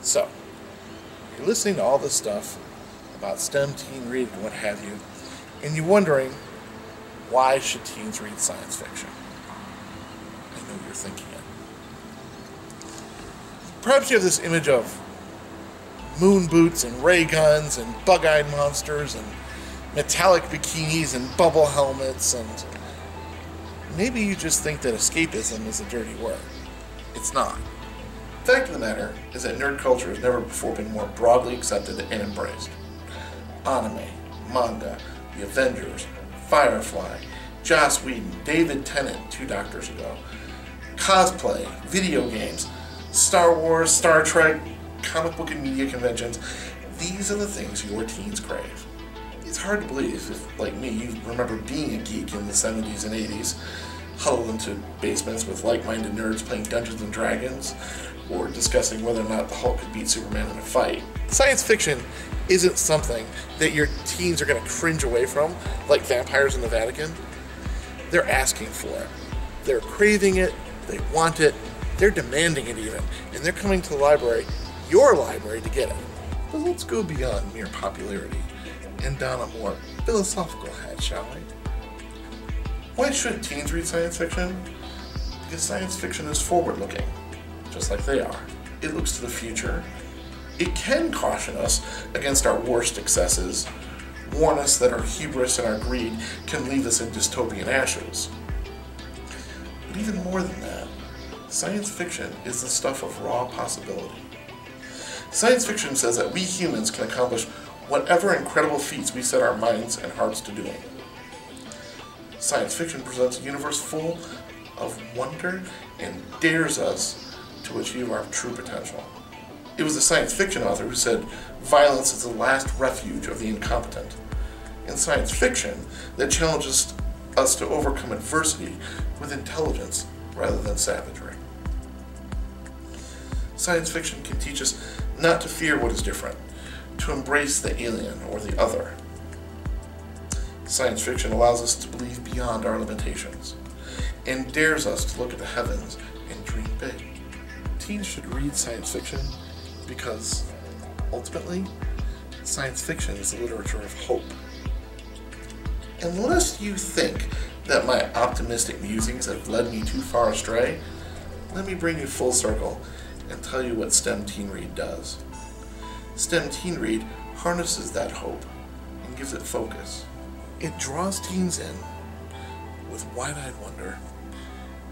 So, you're listening to all this stuff about STEM, teen reading, and what have you, and you're wondering, why should teens read science fiction? I know you're thinking it. Perhaps you have this image of moon boots and ray guns and bug-eyed monsters and metallic bikinis and bubble helmets, and maybe you just think that escapism is a dirty word. It's not. The fact of the matter is that nerd culture has never before been more broadly accepted and embraced. Anime, manga, the Avengers, Firefly, Joss Whedon, David Tennant 2 doctors ago, cosplay, video games, Star Wars, Star Trek, comic book and media conventions. These are the things your teens crave. It's hard to believe if, like me, you remember being a geek in the 70s and 80s, huddled into basements with like-minded nerds playing Dungeons and Dragons, or discussing whether or not the Hulk could beat Superman in a fight. Science fiction isn't something that your teens are going to cringe away from, like vampires in the Vatican. They're asking for it. They're craving it, they want it, they're demanding it even, and they're coming to the library, your library, to get it. But let's go beyond mere popularity and down a more philosophical hat, shall we? Why should teens read science fiction? Because science fiction is forward-looking, just like they are. It looks to the future. It can caution us against our worst excesses, warn us that our hubris and our greed can leave us in dystopian ashes. But even more than that, science fiction is the stuff of raw possibility. Science fiction says that we humans can accomplish whatever incredible feats we set our minds and hearts to doing. Science fiction presents a universe full of wonder and dares us to achieve our true potential. It was a science fiction author who said, "Violence is the last refuge of the incompetent." In science fiction, that challenges us to overcome adversity with intelligence rather than savagery. Science fiction can teach us not to fear what is different, to embrace the alien or the other. Science fiction allows us to believe beyond our limitations, and dares us to look at the heavens and dream big. Teens should read science fiction because, ultimately, science fiction is the literature of hope. Unless you think that my optimistic musings have led me too far astray, let me bring you full circle and tell you what STEM Teen Read does. STEM Teen Read harnesses that hope and gives it focus. It draws teens in with wide-eyed wonder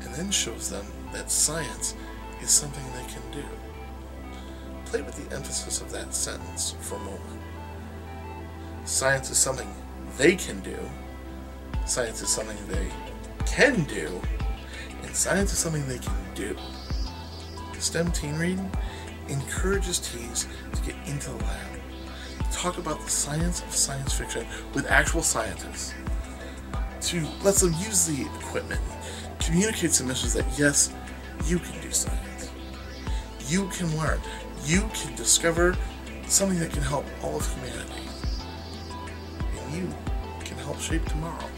and then shows them that science is something they can do. Play with the emphasis of that sentence for a moment. Science is something they can do, science is something they can do, and science is something they can do. STEM Teen Reading encourages teens to get into the lab, talk about the science of science fiction with actual scientists, to let them use the equipment, communicate some messages that yes, you can do science, you can learn, you can discover something that can help all of humanity, and you can help shape tomorrow.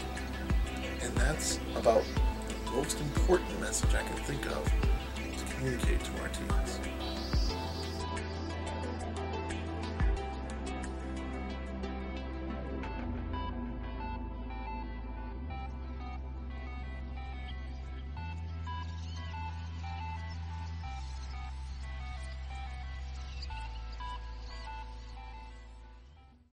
And that's about the most important message I can think of to communicate to our teens.